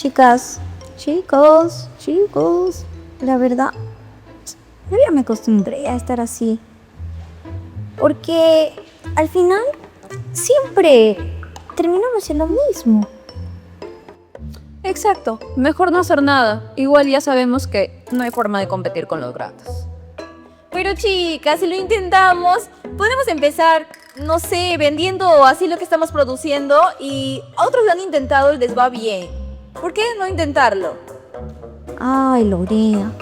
Chicas, chicos, la verdad, yo ya me acostumbré a estar así. Porque al final siempre terminamos en lo mismo. Exacto, mejor no hacer nada. Igual ya sabemos que no hay forma de competir con los gratos. Pero chicas, si lo intentamos, podemos empezar, no sé, vendiendo así lo que estamos produciendo y a otros lo han intentado y les va bien. ¿Por qué no intentarlo? Ay, Lorena,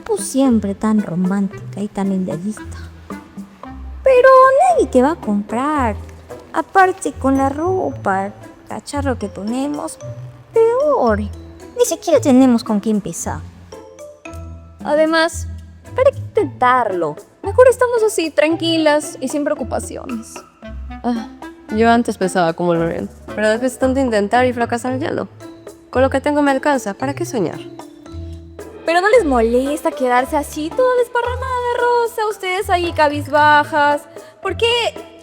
tú siempre tan romántica y tan idealista. Pero nadie te va a comprar. Aparte con la ropa, cacharro que ponemos, peor. Ni siquiera tenemos con qué empezar. Además, ¿para qué intentarlo? Mejor estamos así, tranquilas y sin preocupaciones. Yo antes pensaba como Loren, pero después de tanto intentar y fracasar ya no. Con lo que tengo me alcanza, ¿para qué soñar? Pero no les molesta quedarse así, toda desparramada de rosa, ustedes ahí cabizbajas. Porque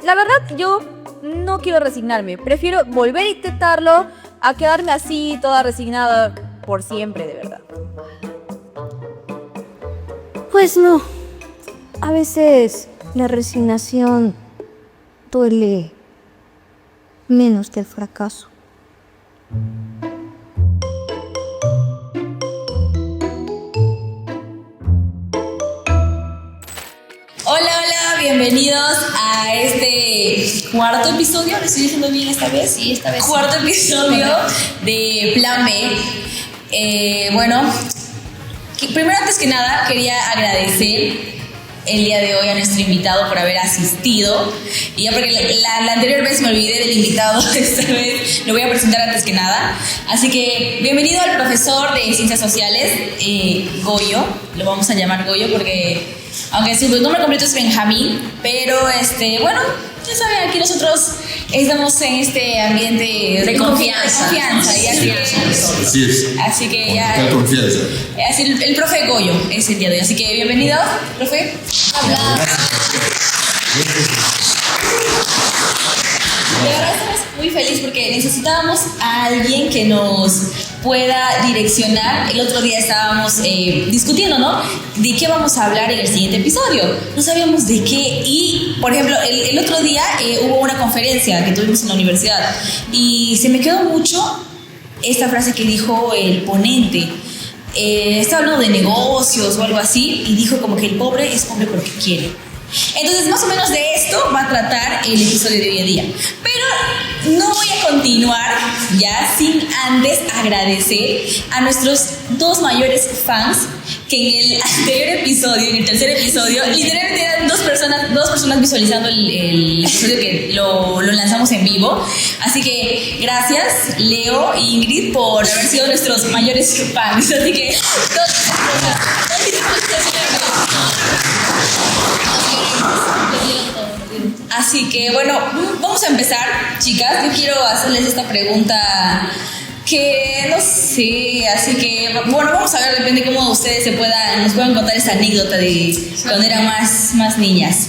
la verdad yo no quiero resignarme. Prefiero volver a intentarlo a quedarme así, toda resignada por siempre, de verdad. Pues no. A veces la resignación duele menos que el fracaso. Hola, bienvenidos a este cuarto episodio. ¿Lo estoy diciendo bien esta vez? Sí, esta vez. Cuarto episodio de Plan B. Primero, antes que nada, quería agradecer el día de hoy a nuestro invitado por haber asistido. Y ya porque la anterior vez me olvidé del invitado, esta vez lo voy a presentar antes que nada. Así que bienvenido al profesor de Ciencias Sociales, Goyo. Lo vamos a llamar Goyo porque, aunque su nombre completo es Benjamín, pero bueno, ya saben, aquí nosotros estamos en este ambiente de confianza. Así es. Así que ya. Con confianza. Así el profe Goyo es el día de hoy. Así que bienvenido, profe. Habla. De verdad estamos muy felices porque necesitábamos a alguien que nos pueda direccionar. El otro día estábamos discutiendo, ¿no? De qué vamos a hablar en el siguiente episodio. No sabíamos de qué. Y, por ejemplo, el otro día hubo una conferencia que tuvimos en la universidad y se me quedó mucho esta frase que dijo el ponente. Estaba hablando de negocios o algo así y dijo como que el pobre es pobre porque quiere. Entonces, más o menos de esto va a tratar el episodio de hoy en día. Pero no voy a continuar ya sin antes agradecer a nuestros dos mayores fans que en el anterior episodio, en el tercer episodio, literalmente eran dos personas visualizando el episodio que lo lanzamos en vivo. Así que gracias, Leo e Ingrid, por haber sido nuestros mayores fans. Así que Así que bueno, vamos a empezar, chicas. Yo quiero hacerles esta pregunta que no sé, así que bueno, vamos a ver, depende cómo ustedes nos puedan contar esta anécdota de cuando eran más niñas.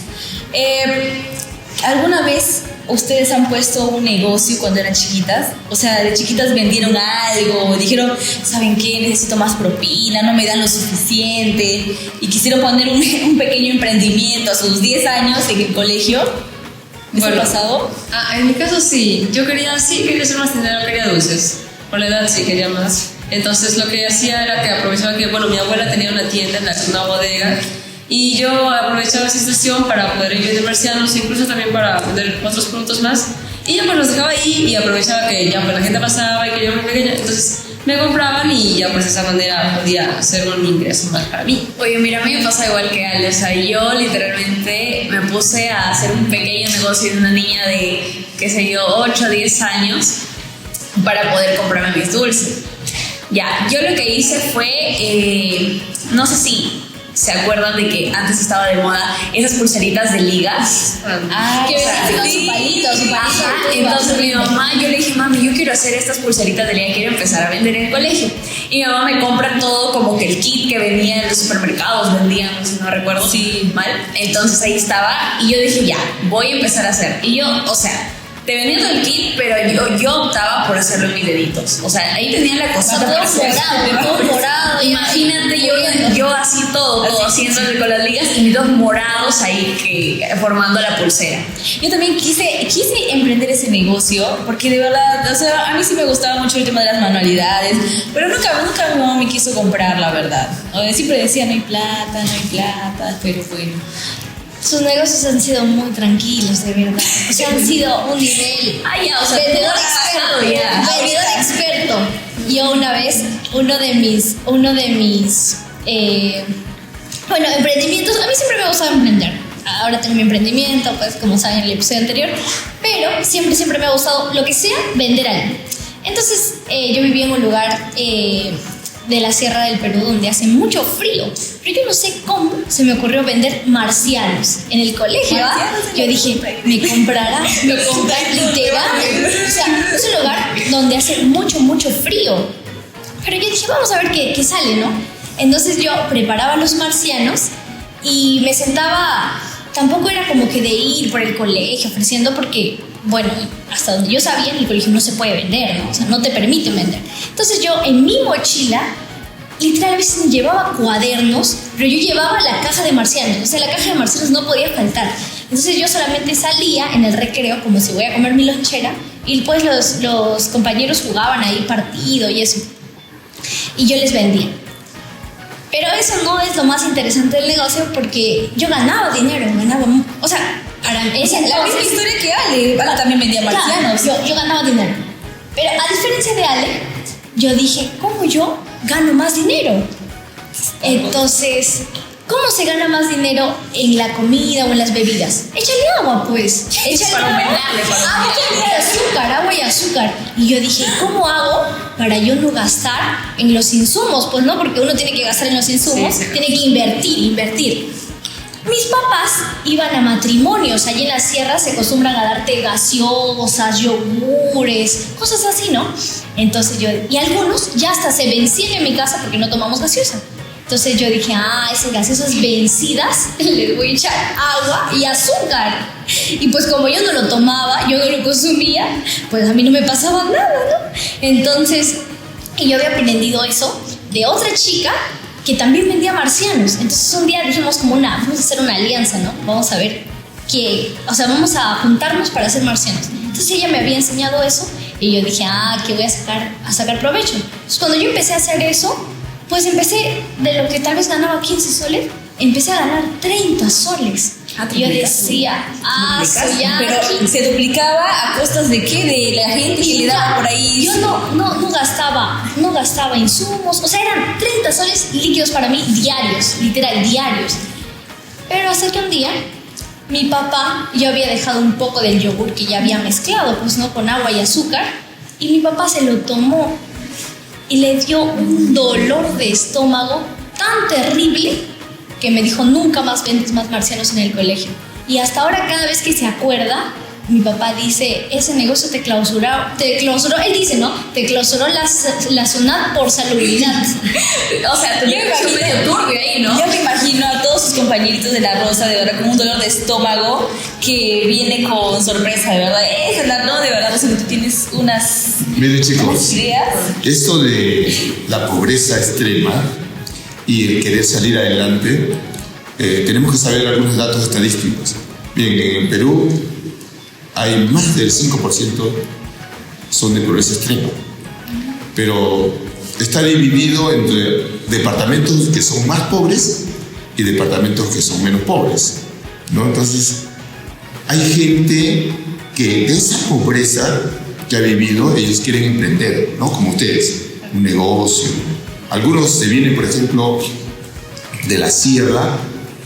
¿Alguna vez ustedes han puesto un negocio cuando eran chiquitas? O sea, de chiquitas vendieron algo, dijeron, ¿saben qué? Necesito más propina, no me dan lo suficiente, y quisieron poner un pequeño emprendimiento a sus 10 años en el colegio. ¿Les ha pasado? En mi caso sí. Yo quería ser más dinero, quería dulces. Por la edad sí quería más. Entonces lo que hacía era que aprovechaba que, mi abuela tenía una tienda, una bodega, y yo aprovechaba esa situación para poder ir a universidades, incluso también para vender otros productos más. Y yo pues los dejaba ahí y aprovechaba que ya pues la gente pasaba y que yo era muy pequeña, entonces me compraban y ya pues de esa manera podía hacer un ingreso más para mí. Oye, mira, a mí me pasa igual que Ale. O sea, yo literalmente me puse a hacer un pequeño negocio de una niña de, qué sé yo, 8 o 10 años para poder comprarme mis dulces. Ya, yo lo que hice fue, no sé si se acuerdan de que antes estaba de moda esas pulseritas de ligas. Que venían sí, su palito. Entonces mi mamá, yo le dije, mami, yo quiero hacer estas pulseritas de liga, quiero empezar a vender en el colegio. Y mi mamá me compra todo como que el kit que venía en los supermercados, vendían, no recuerdo mal. Entonces ahí estaba y yo dije, ya, voy a empezar a hacer. Y yo, o sea, te vendían todo el kit, pero yo optaba por hacerlo en mis deditos. O sea, ahí tenían la cosita todo para hacer. morado. Imagínate yo así todo haciéndole con las ligas y mis dos morados ahí formando la pulsera. Yo también quise emprender ese negocio porque de verdad, o sea, a mí sí me gustaba mucho el tema de las manualidades, pero nunca mi mamá me quiso comprar, la verdad. Siempre decía, no hay plata, pero bueno. Sus negocios han sido muy tranquilos, de verdad. O sea, han sido un nivel vendedor experto. Yo una vez, uno de mis emprendimientos, a mí siempre me gustaba emprender. Ahora tengo mi emprendimiento, pues como saben en el episodio anterior, pero siempre me ha gustado lo que sea, vender algo. Entonces yo vivía en un lugar de la Sierra del Perú donde hace mucho frío, pero yo no sé cómo se me ocurrió vender marcianos en el colegio. Yo dije, me comprarán literal. O sea, es un lugar donde hace mucho frío, pero yo dije, vamos a ver qué sale, ¿no? Entonces yo preparaba los marcianos y me sentaba. Tampoco era como que de ir por el colegio ofreciendo, porque, bueno, hasta donde yo sabía, en el colegio no se puede vender, ¿no? O sea, no te permiten vender. Entonces yo en mi mochila, literalmente llevaba cuadernos, pero yo llevaba la caja de marcianos. O sea, la caja de marcianos no podía faltar. Entonces yo solamente salía en el recreo, como si voy a comer mi lonchera, y pues los compañeros jugaban ahí partido y eso. Y yo les vendía. Pero eso no es lo más interesante del negocio, porque yo ganaba dinero, o sea, la misma historia que Ale también vendía marcianos. Claro, yo ganaba dinero. Pero a diferencia de Ale, yo dije, ¿cómo yo gano más dinero? Entonces, ¿cómo se gana más dinero en la comida o en las bebidas? Échale agua, pues. Échale agua y azúcar. Y yo dije, ¿cómo hago para yo no gastar en los insumos? Pues no, porque uno tiene que gastar en los insumos, tiene que invertir. Mis papás iban a matrimonios, allí en la sierra se acostumbran a darte gaseosas, yogures, cosas así, ¿no? Entonces y algunos ya hasta se vencían en mi casa porque no tomamos gaseosa. Entonces yo dije, esas gaseosas vencidas, les voy a echar agua y azúcar. Y pues como yo no lo tomaba, yo no lo consumía, pues a mí no me pasaba nada, ¿no? Entonces, y yo había aprendido eso de otra chica que también vendía marcianos. Entonces un día dijimos vamos a hacer una alianza, ¿no? Vamos a ver vamos a juntarnos para hacer marcianos. Entonces ella me había enseñado eso y yo dije, que voy a sacar provecho. Entonces cuando yo empecé a hacer eso, pues empecé de lo que tal vez ganaba 15 soles, empecé a ganar 30 soles. Y yo decía, pero ¿se duplicaba a costas de qué? De la gente que le daba por ahí. Yo no gastaba insumos, o sea, eran 30 soles líquidos para mí diarios, literal, diarios. Pero hasta que un día, mi papá, yo había dejado un poco del yogur que ya había mezclado, pues no, con agua y azúcar, y mi papá se lo tomó y le dio un dolor de estómago tan terrible que me dijo, nunca más vendes más marcianos en el colegio. Y hasta ahora, cada vez que se acuerda, mi papá dice, ese negocio te clausuró, él dice, ¿no? Te clausuró la SUNAT por salubridad. O sea, tú medio turbio ahí, ¿no? Yo me imagino a todos sus compañeritos de la Rosa, de verdad, con un dolor de estómago que viene con sorpresa, de verdad. No, de verdad, o sea, tú tienes Miren, chicos, ideas. esto de la pobreza extrema y el querer salir adelante, tenemos que saber algunos datos estadísticos. Bien, en Perú hay más del 5% son de pobreza extrema, pero está dividido entre departamentos que son más pobres y departamentos que son menos pobres, ¿no? Entonces, hay gente que de esa pobreza que ha vivido, ellos quieren emprender, ¿no? Como ustedes, un negocio. Algunos se vienen, por ejemplo, de la sierra,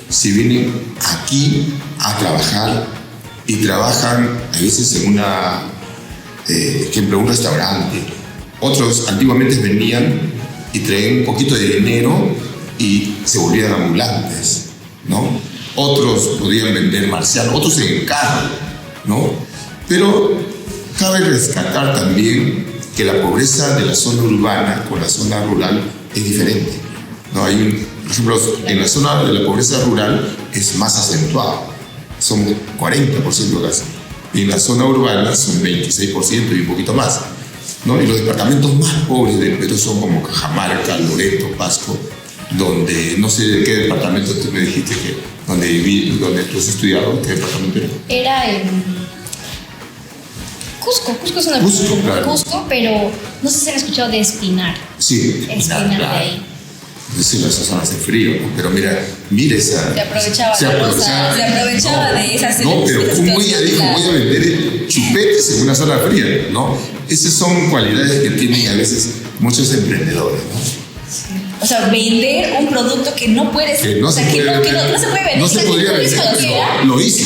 se vienen aquí a trabajar y trabajan a veces en ejemplo, un restaurante. Otros antiguamente venían y traían un poquito de dinero y se volvían ambulantes, ¿no? Otros podían vender marcianos, otros en carro, ¿no? Pero cabe rescatar también que la pobreza de la zona urbana con la zona rural es diferente, ¿no? Por ejemplo, en la zona de la pobreza rural es más acentuada, son 40% casi. En la zona urbana son 26% y un poquito más, ¿no? Y los departamentos más pobres del Perú son como Cajamarca, Loreto, Pasco, donde no sé de qué departamento tú me dijiste que donde tú has estudiado, ¿qué departamento era? Era en Cusco. Cusco es una Cusco, claro. Cusco, pero no sé si han escuchado de Espinar. Sí, Espinar de ahí. Sí, las zonas hace frío, ¿no? Pero mira esa... Se aprovechaba de esas No, pero como ella dijo, claro. voy a vender chupetes en una zona fría, ¿no? Esas son cualidades que tienen a veces muchos emprendedores, ¿no? O sea, vender un producto que no puedes, Que no o sea, se que puede no vender. se puede vender. No O se sea, que podría tú vender, dices pero cualquiera. lo hice.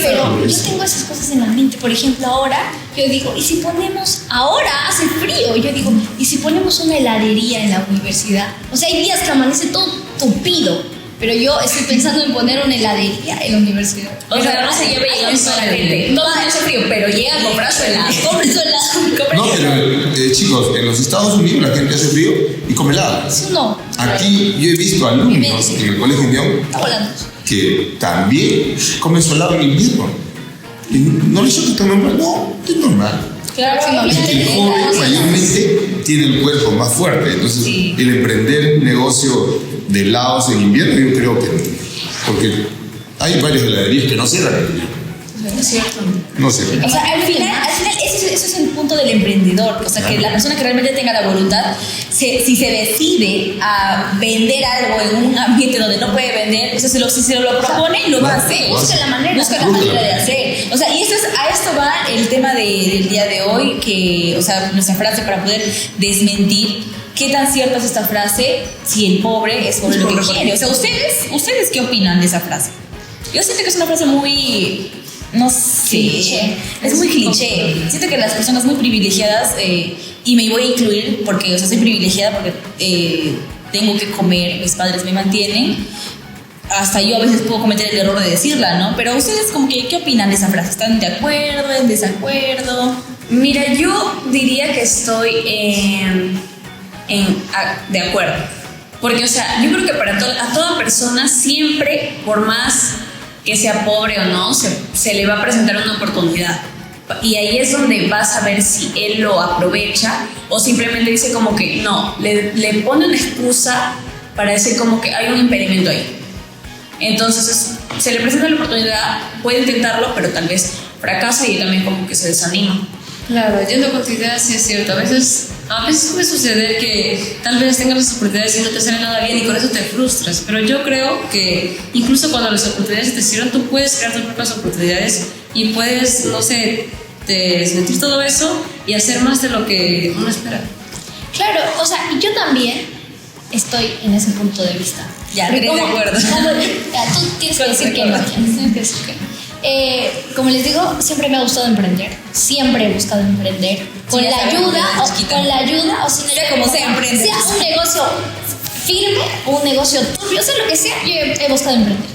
Pero yo tengo esas cosas en la mente. Por ejemplo, ahora yo digo, ¿y si ponemos, ahora hace frío? Yo digo, ¿y si ponemos una heladería en la universidad? O sea, hay días que amanece todo tupido, pero yo estoy pensando en poner una heladería en la universidad. O sea, no se lleve llegando toda la gente. No hace frío, pero llega a comprar su helado. Compre su helado. No, pero chicos, en los Estados Unidos la gente hace frío y come helado. Eso no. Aquí yo he visto alumnos en el colegio Unión Está volando. que también comen su helado en invierno. Y no les choca tan normal, no, es normal. Claro, Es que el joven mayormente tiene el cuerpo más fuerte, entonces el emprender un negocio de helados en invierno yo creo que porque hay varias heladerías que no cierran en invierno. No es cierto. No cierran. O sea, al final eso es el punto del emprendedor. O sea, que la persona que realmente tenga la voluntad, si se decide a vender algo en un ambiente donde no puede vender, o sea, si se lo propone, lo va a hacer. Busca la manera. Busca la manera de hacer. O sea, y a esto va el tema del día de hoy, que, o sea, nuestra frase para poder desmentir. ¿Qué tan cierta es esta frase? Si el pobre es pobre lo que quiere. O sea, ¿ustedes qué opinan de esa frase? Yo siento que es una frase muy... No sé, Cliché. es muy cliché. Siento que las personas muy privilegiadas, y me voy a incluir porque, o sea, soy privilegiada porque tengo que comer, mis padres me mantienen. Hasta yo a veces puedo cometer el error de decirla, ¿no? Pero ustedes, como que, ¿qué opinan de esa frase? ¿Están de acuerdo, en desacuerdo? Mira, yo diría que estoy de acuerdo. Porque, o sea, yo creo que para a toda persona siempre, por más que sea pobre o no, se le va a presentar una oportunidad. Y ahí es donde vas a ver si él lo aprovecha o simplemente dice como que no, le pone una excusa para decir como que hay un impedimento ahí. Entonces se le presenta la oportunidad, puede intentarlo, pero tal vez fracasa y también como que se desanima. Claro, yendo con tu idea, sí es cierto. A veces puede suceder que tal vez tengas las oportunidades y no te sale nada bien y con eso te frustras. Pero yo creo que incluso cuando las oportunidades te sirven, tú puedes crear tus propias oportunidades y puedes, no sé, desmentir todo eso y hacer más de lo que uno espera. Claro, o sea, yo también estoy en ese punto de vista. Ya, Porque estoy de acuerdo. Tú tienes que decir que no. Tienes que decir que no. Como les digo, siempre me ha gustado emprender. Siempre he buscado emprender. Con Sí, la ya sabes, ayuda, chiquita. o sin Sea como sea, emprende. Sea un negocio firme, un negocio turbio, sea lo que sea, yo he buscado emprender.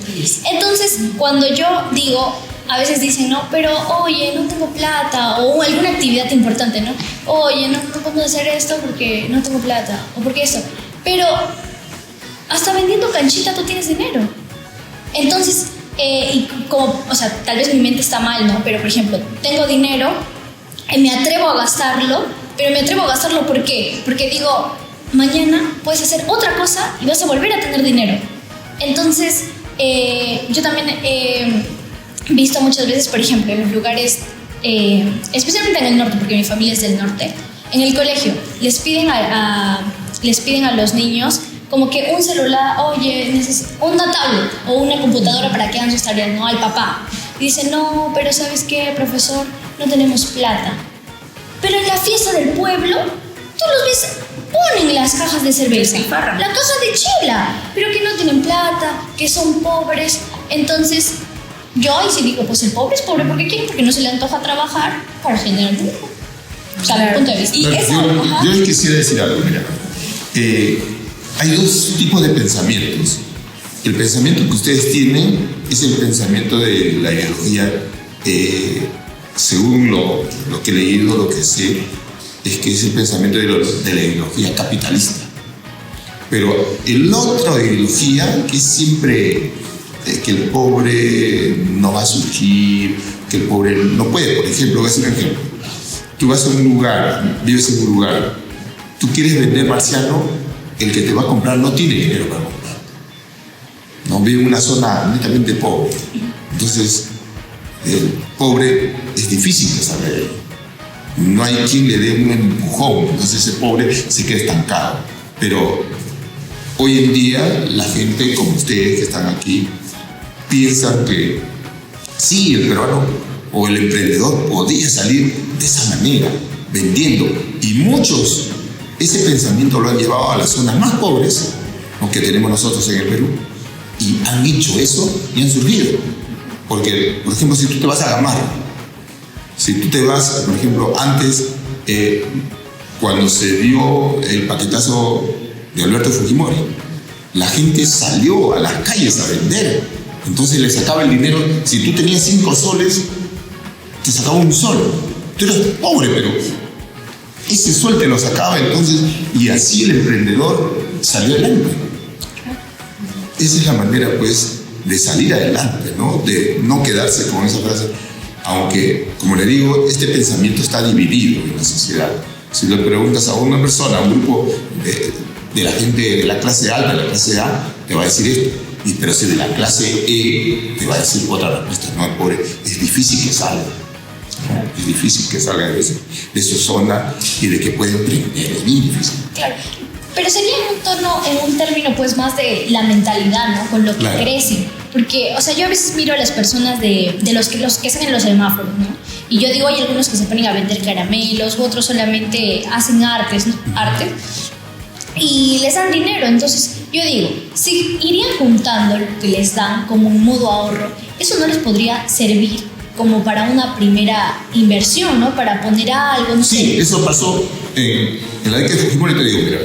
Entonces, cuando yo digo, a veces dicen, no, pero oye, no tengo plata, o alguna actividad importante, ¿no? Oye, no puedo hacer esto porque no tengo plata, o porque eso. Pero hasta vendiendo canchita tú tienes dinero. Entonces, y como, o sea, tal vez mi mente está mal, ¿no? Pero, por ejemplo, tengo dinero, me atrevo a gastarlo, pero me atrevo a gastarlo ¿por qué? Porque digo, mañana puedes hacer otra cosa y vas a volver a tener dinero. Entonces, yo también he visto muchas veces, por ejemplo, en los lugares, especialmente en el norte, porque mi familia es del norte, en el colegio, les piden a los niños como que un celular, oye, una tablet o una computadora para que hagan sus tareas, ¿no? Al papá. Y dicen, no, pero ¿sabes qué, profesor? No tenemos plata. Pero en la fiesta del pueblo, tú los ves, ponen las cajas de cerveza, la caja de chela, pero que no tienen plata, que son pobres. Entonces, yo ahí sí digo, pues el pobre es pobre porque quiere, porque no se le antoja trabajar para generar dinero. O sea, mi punto de vista. Y Pero eso, yo quisiera decir algo, mira. Hay dos tipos de pensamientos. El pensamiento que ustedes tienen es el pensamiento de la ideología, según lo que he leído, lo que sé, es que es el pensamiento de la ideología capitalista. Pero el otra ideología, que es siempre que el pobre no va a surgir, que el pobre no puede. Por ejemplo, voy a hacer un ejemplo. Tú vas a un lugar, vives en un lugar, tú quieres vender marciano, el que te va a comprar no tiene dinero para comprar. No vive en una zona netamente pobre. Entonces, el pobre es difícil que salga de ahí. No hay quien le dé un empujón, entonces ese pobre se queda estancado. Pero hoy en día la gente como ustedes que están aquí piensan que sí, el peruano o el emprendedor podía salir de esa manera, vendiendo. Y muchos ese pensamiento lo han llevado a las zonas más pobres, ¿no?, que tenemos nosotros en el Perú, y han hecho eso y han surgido. Porque, por ejemplo, si tú te vas a Gamarra, si tú te vas, por ejemplo, antes, cuando se dio el paquetazo de Alberto Fujimori, la gente salió a las calles a vender. Entonces le sacaba el dinero. Si tú tenías 5 soles, te sacaba 1 sol. Tú eras pobre, pero ese sol te lo sacaba. Entonces, y así el emprendedor salió adelante. Esa es la manera, pues, de salir adelante, ¿no? De no quedarse con esa frase. Aunque, como le digo, este pensamiento está dividido en la sociedad. Si le preguntas a una persona, a un grupo de la gente de la clase alta, de la clase A, te va a decir esto. Pero si de la clase E, te va a decir otra respuesta. No, pobre, es difícil que salga. ¿No? Es difícil que salga de su zona y de que pueda emprender. Es bien difícil. Claro. Pero sería en un término pues más de la mentalidad, ¿no? Con lo que crecen. Porque, o sea, yo a veces miro a las personas de los que están en los semáforos, ¿no? Y yo digo, hay algunos que se ponen a vender caramelos, u otros solamente hacen arte, y les dan dinero. Entonces, yo digo, si irían juntando lo que les dan como un modo ahorro, eso no les podría servir como para una primera inversión, ¿no? Para poner algo, no sé. Sí, eso pasó en la década de Fujimori. Te digo, mira,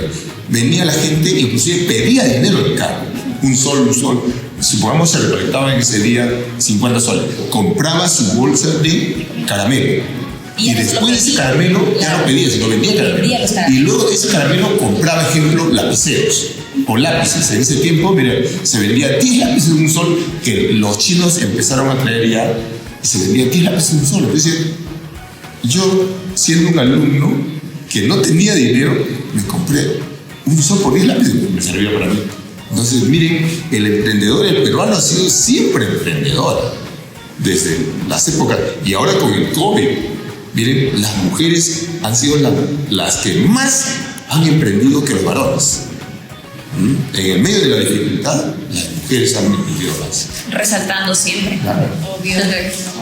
venía la gente, inclusive pedía dinero de cargo, 1 sol, 1 sol. Supongamos se recolectaba en ese día 50 soles. Compraba su bolsa de caramelo. Y después de ese caramelo ya no pedía, sino vendía caramelo. Y luego de ese caramelo compraba, ejemplo, lapiceros o lápices. En ese tiempo, mira, se vendía 10 lápices de 1 sol, que los chinos empezaron a traer ya, y se vendía 10 lápices de 1 sol. Entonces, yo, siendo un alumno que no tenía dinero, me compré 1 sol por 10 lápices, me servía para mí. Entonces, miren, el emprendedor, el peruano ha sido siempre emprendedor, desde las épocas, y ahora con el COVID, miren, las mujeres han sido las que más han emprendido que los varones. En el medio de la dificultad, las mujeres han emprendido más. Resaltando siempre. Claro. Obvio.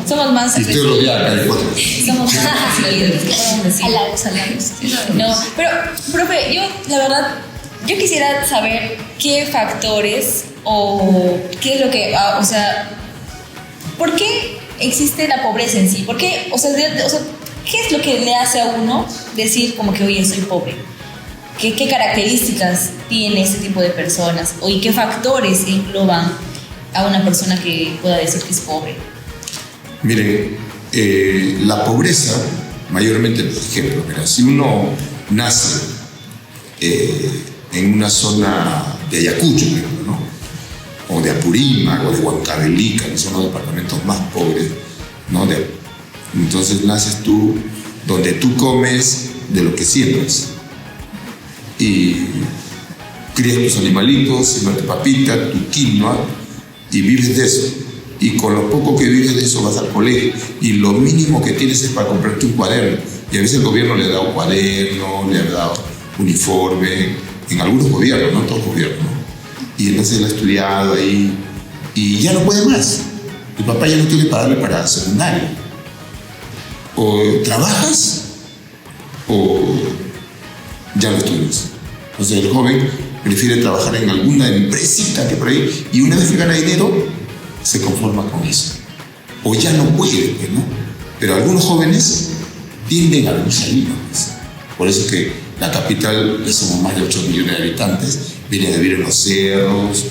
Somos más. Y estoy rodeada de 4. Somos más Halagos. No, pero, profe, yo, la verdad, yo quisiera saber qué factores o qué es lo que, o sea, ¿por qué existe la pobreza en sí? ¿Por qué, o sea, qué es lo que le hace a uno decir como que, oye, soy pobre? ¿Qué características tiene este tipo de personas? ¿Y qué factores engloban a una persona que pueda decir que es pobre? Miren, la pobreza, mayormente, por ejemplo, mira, si uno nace en una zona de Ayacucho, por ejemplo, ¿no? O de Apurímac, o de Huancavelica, que son los departamentos más pobres, ¿no? Entonces naces tú donde tú comes de lo que siembras. Y crías tus animalitos, siembras tu papita, tu quinoa, y vives de eso. Y con lo poco que vives de eso vas al colegio. Y lo mínimo que tienes es para comprarte un cuaderno. Y a veces el gobierno le ha dado cuaderno, le ha dado uniforme, en algunos gobiernos, no todos los gobiernos, ¿no? Y entonces él ha estudiado ahí y ya no puede más. El papá ya no tiene para darle para secundaria. O trabajas o ya no estudias. O sea, el joven prefiere trabajar en alguna empresita que por ahí, y una vez que gana dinero se conforma con eso. O ya no puede, ¿no? Pero algunos jóvenes tienden a venirse ahí, ¿no? Por eso es que la capital, que somos más de 8 millones de habitantes, vienen a vivir en los cerros,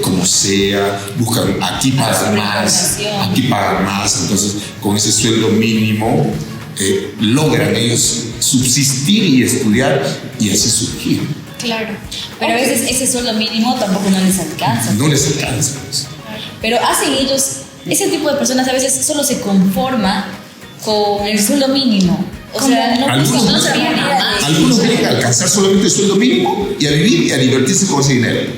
como sea, buscan aquí pagan más, entonces con ese sueldo mínimo logran ellos subsistir y estudiar y así surgir. Claro. Pero a veces ese sueldo mínimo tampoco no les alcanza. No les alcanza, pues. pero hacen ellos, ese tipo de personas a veces solo se conforma con el sueldo mínimo. O sea, no sabía nada. Algunos quieren alcanzar solamente el sueldo mínimo y a vivir y a divertirse con ese dinero.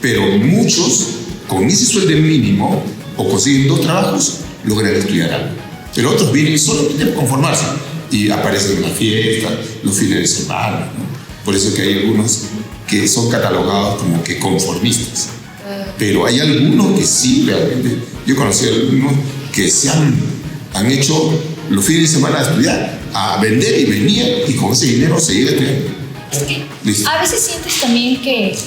Pero muchos, con ese sueldo mínimo, o consiguen 2 trabajos, logran estudiar algo. Pero otros vienen solamente a conformarse y aparecen en la fiesta, los fines de semana, ¿no? Por eso es que hay algunos que son catalogados como que conformistas. Pero hay algunos que sí, realmente. Yo conocí a algunos que han hecho los fines de semana a estudiar, a vender y venían y con ese dinero seguir estudiando. Es que Listo. a veces sientes también que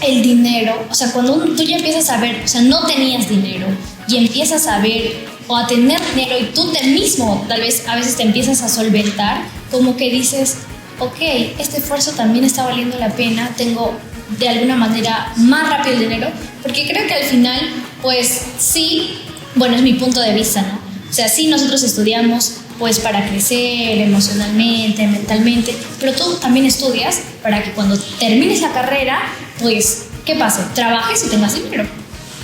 el dinero, o sea, cuando tú ya empiezas a ver, o sea, no tenías dinero y empiezas a ver o a tener dinero y tú mismo tal vez a veces te empiezas a solventar, como que dices, ok, este esfuerzo también está valiendo la pena, tengo de alguna manera más rápido el dinero, porque creo que al final, pues sí, bueno, es mi punto de vista, ¿no? O sea, sí, nosotros estudiamos pues para crecer emocionalmente, mentalmente, pero tú también estudias para que cuando termines la carrera, pues, ¿qué pase? Trabajes y tengas dinero,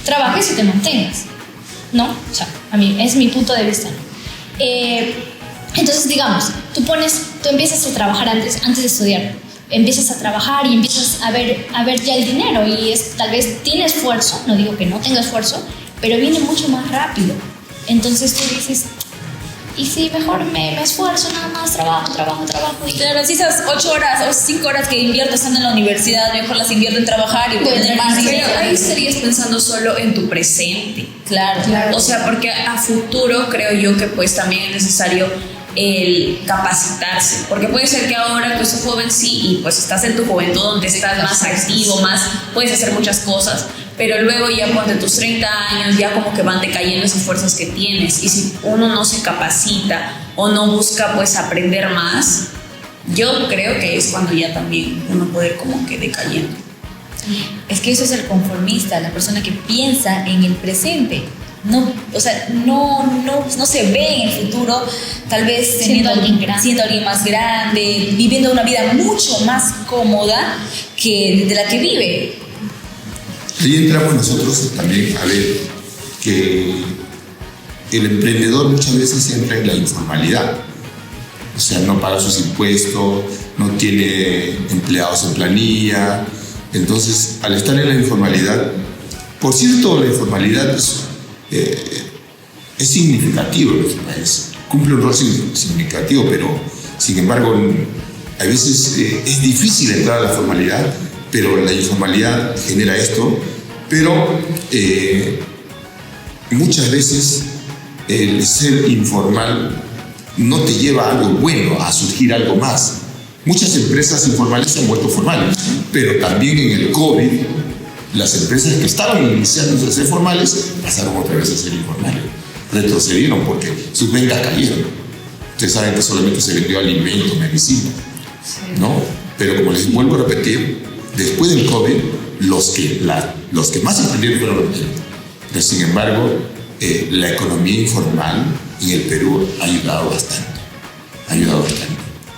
trabajes y te mantengas, ¿no? O sea, a mí es mi punto de vista, ¿no? Entonces, digamos, tú empiezas a trabajar antes de estudiar, empiezas a trabajar y empiezas a ver ya el dinero y tal vez tiene esfuerzo, no digo que no tenga esfuerzo, pero viene mucho más rápido. Entonces tú dices, y si mejor me esfuerzo nada más, trabajo. Y claro, si esas 8 horas o 5 horas que invierto estando en la universidad, mejor las invierto en trabajar y voy a tener más dinero. Pero ahí estarías pensando solo en tu presente. Claro. O sea, porque a futuro creo yo que pues también es necesario el capacitarse, porque puede ser que ahora tú sos joven, sí, y pues estás en tu juventud donde estás más activo, puedes hacer muchas cosas, pero luego ya ponte tus 30 años, ya como que van decayendo esas fuerzas que tienes, y si uno no se capacita o no busca pues aprender más, yo creo que es cuando ya también uno puede como que decayendo. Es que eso es el conformista, la persona que piensa en el presente. No, o sea, no se ve en el futuro, tal vez siendo alguien más grande, viviendo una vida mucho más cómoda que de la que vive. Ahí entramos nosotros también a ver que el emprendedor muchas veces entra en la informalidad. O sea, no paga sus impuestos, no tiene empleados en planilla. Entonces, al estar en la informalidad, por cierto, la informalidad es significativo en nuestro país, cumple un rol significativo, pero sin embargo a veces es difícil entrar a la formalidad, pero la informalidad genera esto, pero muchas veces el ser informal no te lleva a algo bueno, a surgir algo más. Muchas empresas informales se han vuelto formales, pero también en el COVID las empresas que estaban iniciando a ser formales pasaron otra vez a ser informales. Retrocedieron porque sus ventas cayeron. Ustedes saben que solamente se vendió alimento, medicina, ¿no? Pero como les vuelvo a repetir, después del COVID, los que más emprendieron fueron los medios. Pero sin embargo, la economía informal en el Perú ha ayudado bastante.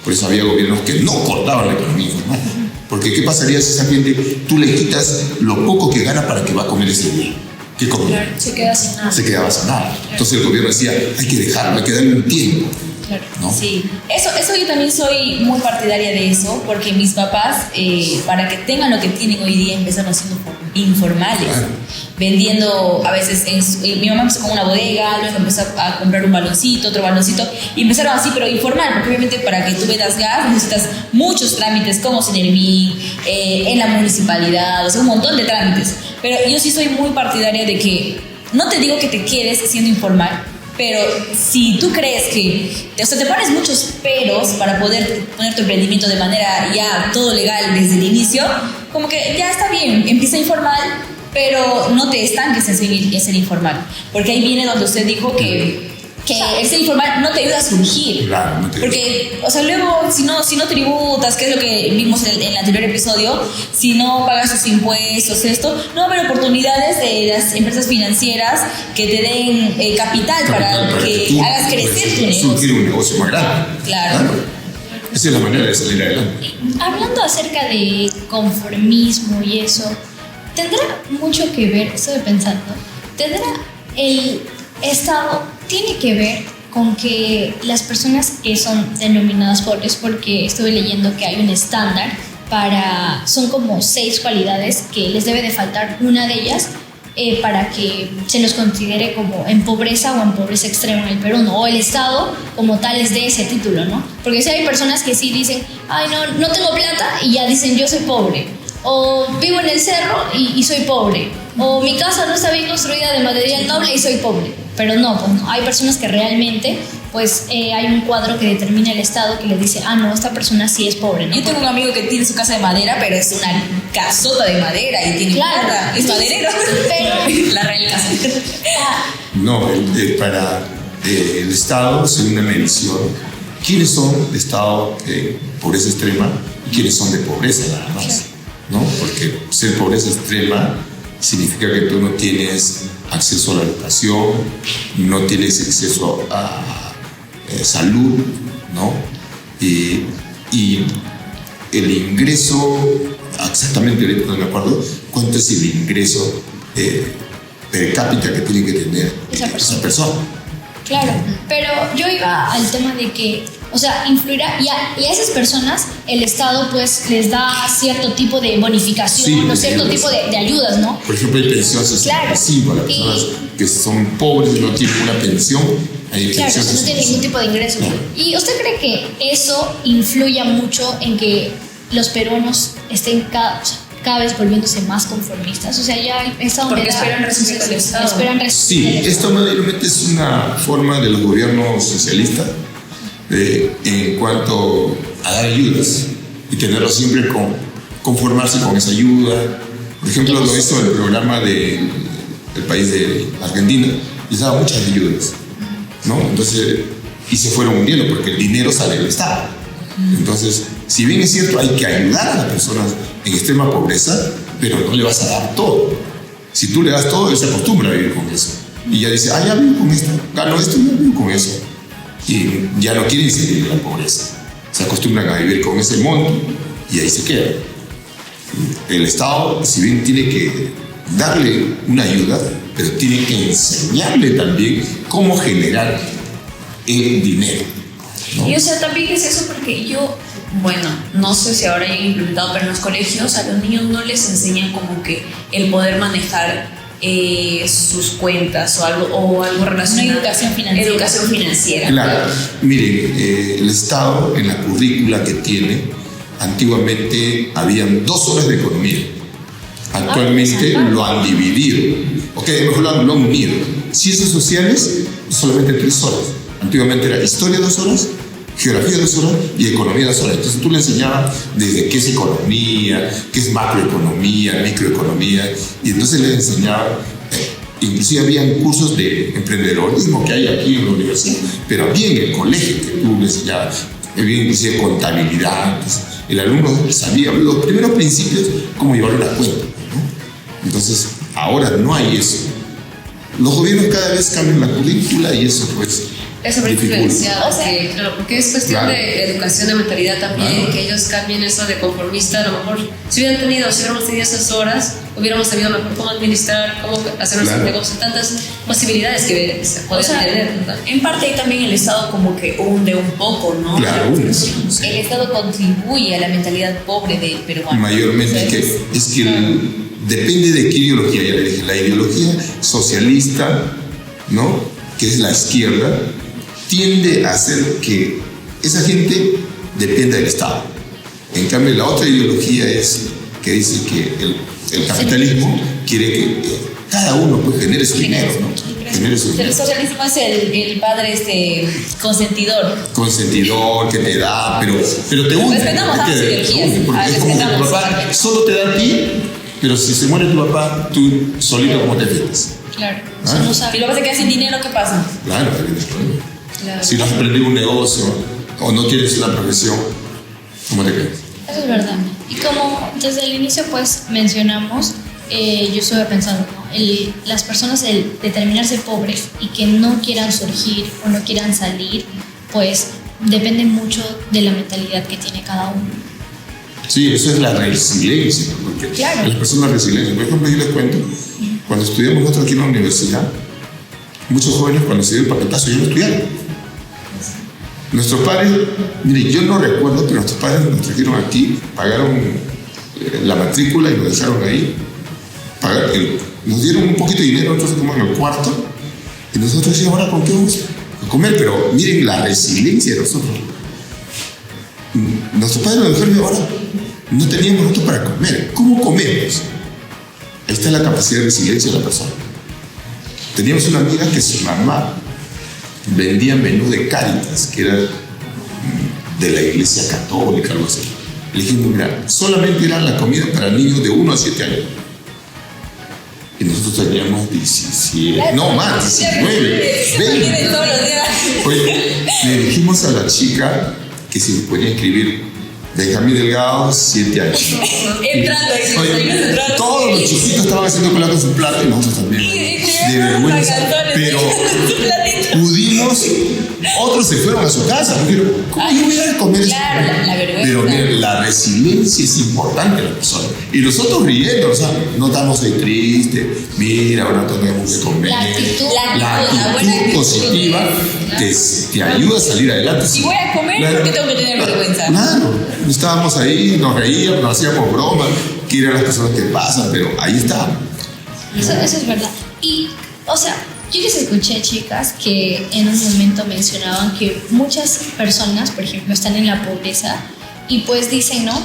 Por eso había gobiernos que no cortaban la economía informal. Porque ¿qué pasaría si esa gente tú le quitas lo poco que gana para que va a comer ese día? ¿Qué come? Claro, se queda sin nada. Se quedaba sin nada. Entonces el gobierno decía, hay que dejarlo, hay que darle un tiempo. Claro, ¿no? Sí, eso yo también soy muy partidaria de eso, porque mis papás, para que tengan lo que tienen hoy día, empezaron siendo informales, Claro. vendiendo a veces, mi mamá empezó con una bodega, luego empezó a comprar un baloncito, otro baloncito, y empezaron así, pero informal, porque obviamente para que tú vendas gas necesitas muchos trámites, como Sinervin, en la municipalidad, o sea, un montón de trámites, pero yo sí soy muy partidaria de que, no te digo que te quedes siendo informal, pero si tú crees que, o sea, te pones muchos peros para poder poner tu emprendimiento de manera ya todo legal desde el inicio, como que ya está bien, empieza informal, pero no te estanques en ser informal, porque ahí viene donde usted dijo que el ser informal no te ayuda a surgir. Claro, no te ayuda. Porque, o sea, luego, si no tributas, que es lo que vimos en el anterior episodio, si no pagas tus impuestos, no va a haber oportunidades de las empresas financieras que te den capital para que tú hagas crecer tu negocio. surgir un negocio más grande. Claro. Esa es la manera de salir adelante. Hablando acerca de conformismo y eso, ¿tendrá mucho que ver, estoy pensando, ¿Tendrá el Estado tiene que ver con que las personas que son denominadas pobres, porque estuve leyendo que hay un estándar son como 6 cualidades que les debe de faltar una de ellas para que se los considere como en pobreza o en pobreza extrema en el Perú, ¿no? O el Estado como tal les dé ese título, ¿no? Porque si hay personas que sí dicen, ay, no tengo plata, y ya dicen, yo soy pobre. O vivo en el cerro y soy pobre. O mi casa no está bien construida de material noble y soy pobre. Pero no, pues no. Hay personas que realmente, pues hay un cuadro que determina el Estado que les dice, no, esta persona sí es pobre, ¿no? Yo tengo un amigo que tiene su casa de madera, pero es una casota de madera y tiene plata. Es maderero. Pero la real casa. No, para el Estado es una medición. ¿Quiénes son de estado de pobreza extrema y quiénes son de pobreza nada más? ¿No? Porque ser pobreza extrema significa que tú no tienes acceso a la educación, no tienes acceso a salud, ¿no? Y el ingreso, exactamente ahorita no me acuerdo cuánto es el ingreso per cápita que tiene que tener esa persona. Claro, pero yo iba al tema de que, o sea, influirá, y a esas personas el Estado pues les da cierto tipo de bonificación, o cierto tipo de ayudas, ¿no? Por ejemplo, hay pensión social pasiva, las personas que son pobres y no tienen una pensión, hay claro, pensión no tienen ningún tipo de ingreso. No. ¿Y usted cree que eso influya mucho en que los peruanos estén cada vez volviéndose más conformistas? O sea, ya esta porque esperan recibir del Estado. Sí, esto mayormente es una forma de los gobiernos socialistas en cuanto a dar ayudas y tenerlo siempre conformarse con esa ayuda. Por ejemplo, lo hizo el programa del país de Argentina, les daba muchas ayudas, ¿no? Entonces, y se fueron hundiendo porque el dinero sale del Estado. Entonces, si bien es cierto, hay que ayudar a las personas en extrema pobreza, pero no le vas a dar todo. Si tú le das todo, él se acostumbra a vivir con eso. Y ya dice, ya vivo con esto, gano esto, ya vivo con eso. Y ya no quieren seguir en la pobreza. Se acostumbran a vivir con ese monto y ahí se quedan. El Estado, si bien tiene que darle una ayuda, pero tiene que enseñarle también cómo generar el dinero, ¿no? Y o sea, también es eso porque bueno, no sé si ahora ya han implementado, pero en los colegios a los niños no les enseñan como que el poder manejar sus cuentas o algo relacionado. Una educación financiera. Claro, miren, el Estado en la currícula que tiene, antiguamente habían 2 horas de economía. Actualmente lo han dividido, mejor lo han unido. Ciencias sociales, solamente 3 horas. Antiguamente era historia 2 horas, geografía 2 horas y economía 2 horas. Entonces tú le enseñabas desde qué es economía, qué es macroeconomía, microeconomía, y entonces le enseñaba, inclusive habían cursos de emprendedorismo que hay aquí en la universidad, pero había en el colegio que tú le enseñabas, había inclusive contabilidad. Entonces, el alumno sabía los primeros principios, cómo llevar una cuenta, ¿no? Entonces ahora no hay eso. Los gobiernos cada vez cambian la currícula y eso pues es súper influenciado, claro, porque es cuestión de educación, de mentalidad también, que ellos cambien eso de conformista. A lo mejor, si hubiéramos tenido esas horas, hubiéramos sabido mejor cómo administrar, cómo hacer nuestros negocios, tantas posibilidades que se pueden tener, ¿verdad? En parte ahí también el Estado como que hunde un poco, ¿no? Claro, El Estado contribuye a la mentalidad pobre del peruano. Mayormente es que depende de qué ideología, ya le dije, la ideología socialista, ¿no? Que es la izquierda, tiende a hacer que esa gente dependa del Estado. En cambio, la otra ideología es que dice que el capitalismo quiere que cada uno pues, genere su dinero, ¿no? Genere su dinero. El socialismo es el padre consentidor que te da, pero te hunde. Respetamos las ideologías. Porque es como que tu papá solo te da a ti, pero si se muere tu papá, tú solito cómo te defiendes. Claro. Y luego te quedas sin dinero, ¿qué pasa? Claro. Si no has aprendido un negocio o no tienes una profesión, ¿cómo te quedas? Eso es verdad. Y como desde el inicio pues mencionamos, yo estuve pensando, ¿no? Las personas el determinarse pobres y que no quieran surgir o no quieran salir, pues depende mucho de la mentalidad que tiene cada uno. Sí, eso es la resiliencia, porque las personas resilientes, por ejemplo, yo les cuento, cuando estudiamos nosotros aquí en la universidad, muchos jóvenes cuando se dio el paquetazo ya no estudiaron. Nuestros padres, mire, yo no recuerdo, pero nuestros padres nos trajeron aquí, pagaron la matrícula y nos dejaron ahí. Nos dieron un poquito de dinero, nosotros como en el cuarto, y nosotros decíamos, ahora con qué vamos a comer, pero miren la resiliencia de nosotros. Nuestros padres nos dejaron y ahora no teníamos nosotros para comer. ¿Cómo comemos? Ahí está la capacidad de resiliencia de la persona. Teníamos una amiga que su mamá vendía menú de Cáritas, que era de la iglesia católica, algo así. Le dijimos, mira, solamente era la comida para niños de 1 a 7 años. Y nosotros teníamos 17, no más, 19, 20. Pues le dijimos a la chica que si podía escribir Benjamín Delgado, 7 años. Entrando. Todos los chiquitos estaban haciendo cola con su plato y nosotros también. De vergüenza. Pero pudimos, otros se fueron a su casa. Dijeron, ¿cómo yo voy a comer eso? Claro, la vergüenza. Pero miren, la resiliencia es importante en la persona. Y nosotros riendo, o sea, no estamos ahí tristes. Mira, ahora no tenemos que comer. La actitud, La buena actitud actitud. positiva te ayuda a salir adelante. Si voy a comer, Claro. ¿por qué tengo que tener vergüenza? Claro, estábamos ahí, nos reíamos, nos hacíamos bromas, que eran las personas que pasan, pero ahí estábamos. Eso es verdad. Y, o sea, yo les escuché, chicas, que en un momento mencionaban que muchas personas, por ejemplo, están en la pobreza y pues dicen, ¿no?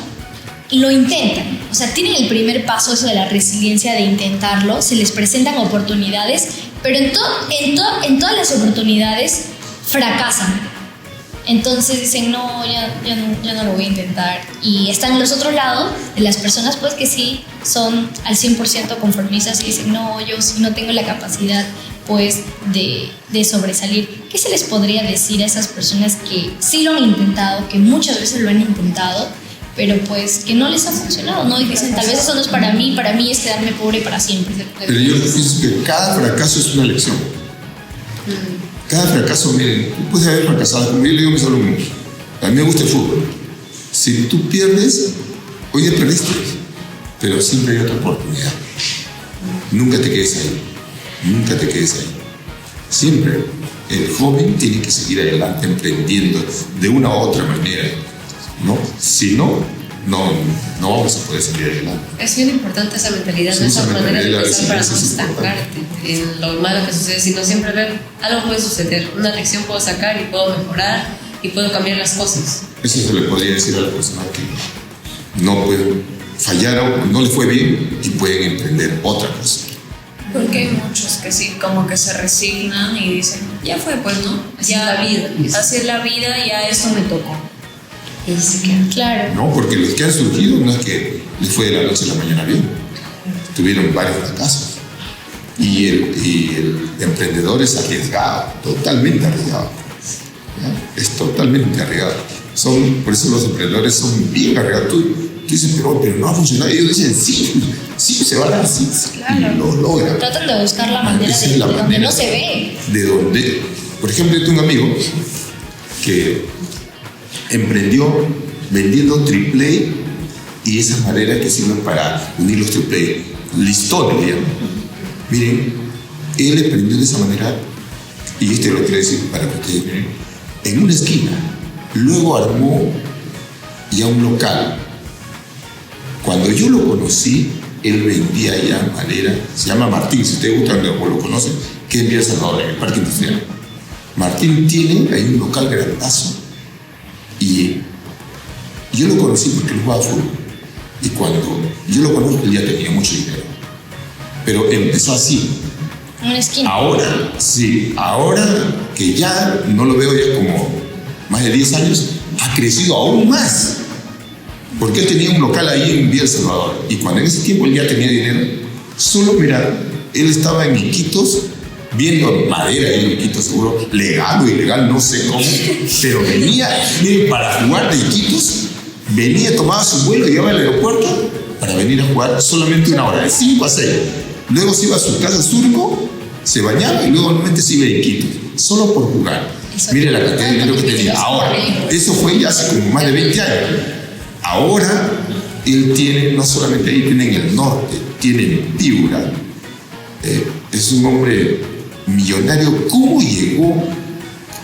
Lo intentan. O sea, tienen el primer paso, eso de la resiliencia, de intentarlo, se les presentan oportunidades, pero en todas las oportunidades fracasan. Entonces dicen, no, ya no lo voy a intentar. Y están los otros lados de las personas pues que sí son al 100% conformistas y dicen, no, yo sí no tengo la capacidad pues de sobresalir. ¿Qué se les podría decir a esas personas que sí lo han intentado, que muchas veces lo han intentado, pero pues que no les ha funcionado, ¿no? Y dicen, tal vez eso no es para mí es quedarme pobre para siempre. Pero yo pienso que cada fracaso es una lección. Cada fracaso, miren, tú puedes haber fracasado, como yo le digo a mis alumnos, a mí me gusta el fútbol. Si tú pierdes, hoy ya perdiste, pero siempre hay otra oportunidad. Nunca te quedes ahí, nunca te quedes ahí. Siempre el joven tiene que seguir adelante emprendiendo de una u otra manera, ¿no? Si no vamos a poder salir adelante. Es bien importante esa mentalidad, Sí, esa esa manera de mentalidad, pensar para no sí, es estancarte en lo malo que sucede, sino siempre ver algo puede suceder, una lección puedo sacar y puedo mejorar y puedo cambiar las cosas. Eso se le podría decir a la persona que no pueden fallar o no le fue bien y pueden emprender otra cosa. Porque hay muchos que sí, como que se resignan y dicen, ya fue, pues, ¿no? Así es la vida. Así es la vida, ya esto me tocó. Y se queda. Claro. No, porque los que han surgido no es que les fue de la noche a la mañana bien. Tuvieron varios fracasos. Y el emprendedor es arriesgado, totalmente arriesgado. ¿Ya? Es totalmente arriesgado. Por eso los emprendedores son bien arriesgados. Tú dices, pero no ha funcionado. Y ellos dicen, sí, se va a dar, sí. Claro. Y lo logran. Tratan de buscar la manera Esa es de la donde manera. no se ve. De donde, por ejemplo, yo tengo un amigo que emprendió vendiendo triple y esas maderas que sirven para unir los triple, listones, digamos. Miren, él emprendió de esa manera, y esto lo quiero decir para que ustedes miren, en una esquina. Luego armó ya un local. Cuando yo lo conocí, él vendía ya madera, se llama Martín, si ustedes gustan o lo conocen, que es en Villa Salvador, en el Parque Industrial. Martín tiene ahí un local grandazo. Y yo lo conocí porque él jugaba fútbol. Y cuando yo lo conozco, él ya tenía mucho dinero. Pero empezó así. En una esquina. Ahora, sí, ahora que ya no lo veo ya como más de 10 años, ha crecido aún más. Porque él tenía un local ahí en Villa El Salvador. Y cuando en ese tiempo él ya tenía dinero, solo mira, él estaba en Iquitos, viendo madera ahí en Iquitos, seguro, legal o ilegal, no sé cómo, pero venía, miren, para jugar de Iquitos, venía, tomaba su vuelo, llegaba al aeropuerto para venir a jugar solamente una hora, de 5 a 6. Luego se iba a su casa Surco, se bañaba y luego nuevamente se iba a Iquitos, solo por jugar. Mire la cantidad de dinero que tenía. Ahora, eso fue ya hace como más de 20 años. Ahora, él tiene, no solamente ahí, tiene en el norte, tiene en Piura, es un hombre millonario. ¿Cómo llegó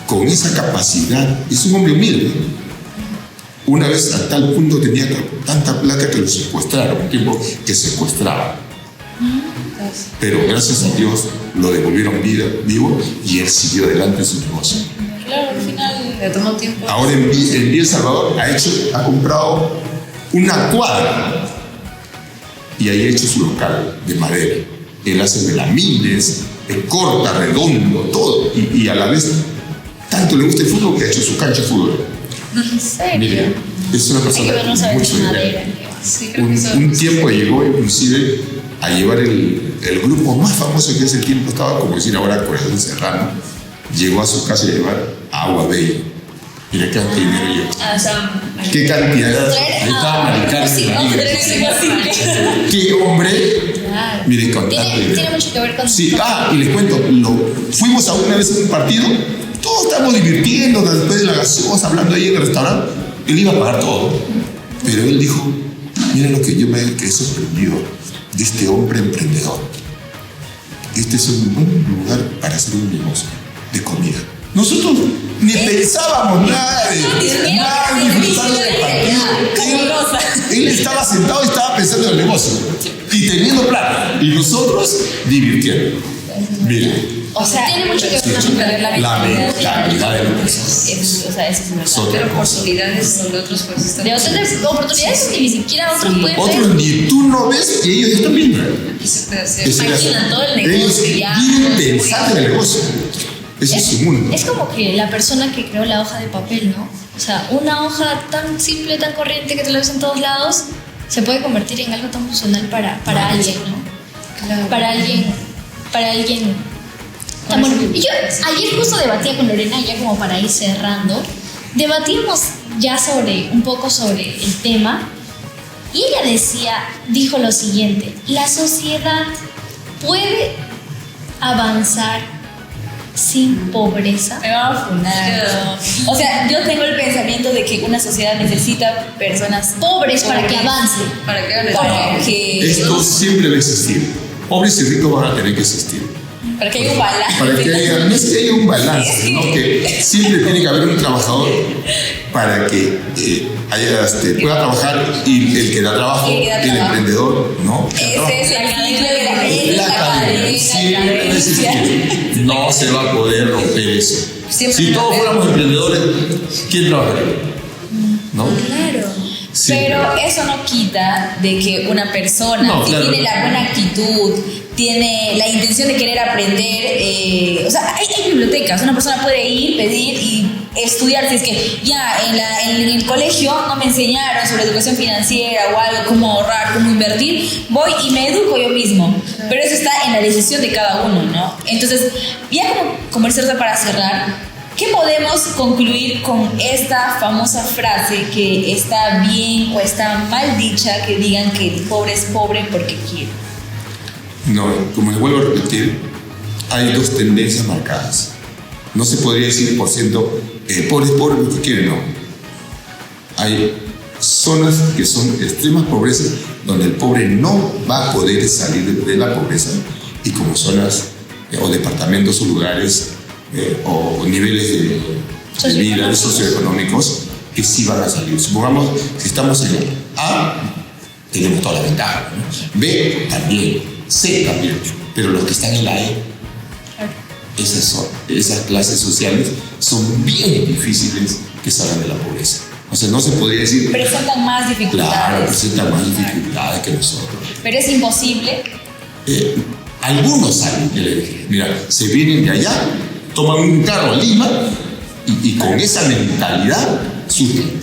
con esa capacidad? Es un hombre humilde. Una vez a tal punto tenía tanta plata que lo secuestraron, un tiempo que secuestraba. Pero gracias a Dios lo devolvieron vivo y él siguió adelante en su negocio. Claro, al final le tomó tiempo. Ahora en Villa El Salvador ha comprado una cuadra y ahí ha hecho su local de madera. Él hace melamines, corta, redondo, todo. Y a la vez, tanto le gusta el fútbol que ha hecho su cancha de fútbol. ¿En serio? Mire, es una persona Ay, yo no con sabía mucho de dinero. madera. Sí, creo que Un tiempo llegó inclusive a llevar el grupo más famoso que ese tiempo estaba, como decir ahora Corazón Serrano, llegó a su casa a llevar agua bella. Mira qué cantidad de dinero llevó. Qué cantidad. Ahí estaba Maricarmen Ramírez. Qué hombre. Claro. Mire, con tanto Tiene dinero. mucho que ver con... Sí, y les cuento, fuimos a una vez a un partido, todos estábamos divirtiendo después de la gaseosa, hablando ahí en el restaurante. Él iba a pagar todo, pero él dijo, miren lo que yo me quedé sorprendido de este hombre emprendedor. Este es un buen lugar para hacer un negocio de comida. Nosotros ni pensábamos nada de disfrutar del partido. Él estaba sentado y estaba pensando en el negocio y teniendo plata, y nosotros divirtiendo. Miren, O sea, tiene mucho que ver con la mentalidad de la persona. O sea, eso es una Es otra Pero cosa. oportunidades donde otros pues están. de otras oportunidades que ni siquiera otros pueden ver. Otros ni tú no ves y ellos están viendo. Y se puede hacer. Ese Imaginan todo el ellos negocio ya. viven pensando en el negocio. Ese es su mundo. Es como que la persona que creó la hoja de papel, ¿no? O sea, una hoja tan simple, tan corriente que te la ves en todos lados, se puede convertir en algo tan funcional para alguien, ¿no? Claro. Para alguien tan bueno. Y yo ayer justo debatía con Lorena, ya como para ir cerrando, debatíamos ya un poco sobre el tema, y ella dijo lo siguiente: la sociedad puede avanzar sin pobreza. Me van a funar. O sea, yo tengo el pensamiento de que una sociedad necesita personas Pobres para que avance. Para que hagan para que Esto siempre va a existir. Pobres y ricos van a tener que existir. haya un balance. Para que haya, no es que haya un balance, sino que siempre tiene que haber un trabajador para que pueda trabajar, y el que da trabajo, el emprendedor, ¿no? Ese es el ciclo de la cadena. Siempre va a existir. No se va a poder romper eso. Siempre Si todos fuéramos emprendedores, ¿quién trabajaría? ¿No? Claro. Siempre. Pero eso no quita de que una persona No, que claro. tiene la buena actitud, tiene la intención de querer aprender, o sea, hay bibliotecas, una persona puede ir, pedir y estudiar. Si es que ya en el colegio no me enseñaron sobre educación financiera o algo, cómo ahorrar, cómo invertir, voy y me educo yo mismo. Pero eso está en la decisión de cada uno, ¿no? Entonces, ya como comerciante, para cerrar, ¿qué podemos concluir con esta famosa frase que está bien o está mal dicha, que digan que el pobre es pobre porque quiere? No, como les vuelvo a repetir, hay dos tendencias marcadas. No se podría decir por ciento, pobre es pobre porque quiere, no. Hay zonas que son extremas pobrezas donde el pobre no va a poder salir de la pobreza, y como zonas o departamentos o lugares o niveles de vida socioeconómicos que sí van a salir. Supongamos, si estamos en A, tenemos toda la ventaja, ¿no? B también, C también, pero los que están en la E, esas clases sociales son bien difíciles que salgan de la pobreza. O sea, no se podría decir, Presentan más dificultades. claro, presentan más dificultades que nosotros. Pero es imposible. Algunos salen, ya le dije, mira, se vienen de allá, toman un carro a Lima y con esa mentalidad surgen.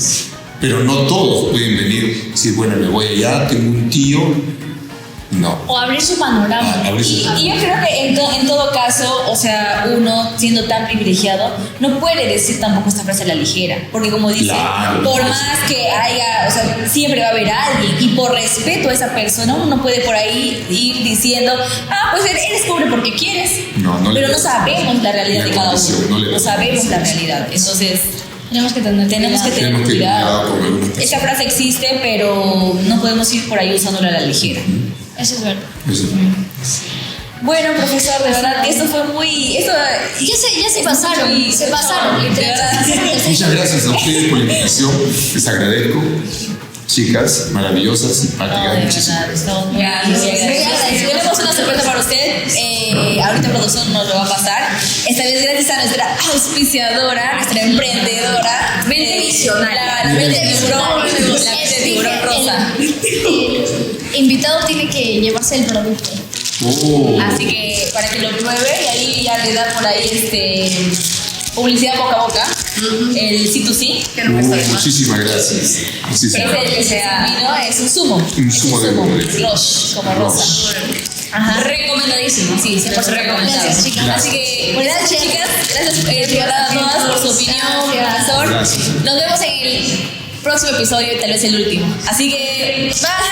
Pero no todos pueden venir y decir, bueno, me voy allá, tengo un tío. No. O abrir su panorama. Y yo creo que en todo caso, o sea, uno siendo tan privilegiado no puede decir tampoco esta frase a la ligera, porque como dice, Claro. por más que haya, o sea, siempre va a haber alguien, y por respeto a esa persona uno no puede por ahí ir diciendo, pues eres pobre porque quieres. No, no le pero no puedes. sabemos la realidad La de cada condición, uno, no le no puedes. sabemos la realidad. Entonces Tenemos que tener tenemos que tener Tenemos que tener cuidado. cuidado con algunas personas. Esa frase existe, pero no podemos ir por ahí usándola a la ligera. Eso es verdad. Eso. Bueno, profesor, de verdad que esto fue muy... Ya se pasaron, se pasaron, literal. Muchas gracias a ustedes por la invitación. Les agradezco. Chicas maravillosas, simpáticas, muchísimo. Estamos muy agradecidos. Tenemos una sorpresa para usted. Ahorita producción nos lo va a pasar. Esta vez gracias a nuestra auspiciadora, nuestra emprendedora. Mente visionaria. La mente de tiburón rosa. El invitado tiene que llevarse el producto. Así que para que lo pruebe y ahí ya le da por ahí publicidad boca a boca. El C2C. Muchísimas gracias. Muchísimas gracias. Vino es un zumo. Un zumo de Roche, como rosa. Ajá. Recomendadísimo. Sí, 100% recomendado. Gracias, chicas. Así que, gracias, chicas. Gracias de verdad a todas por su opinión, profesor. Gracias. Nos vemos en el próximo episodio y tal vez el último. Así que, bye.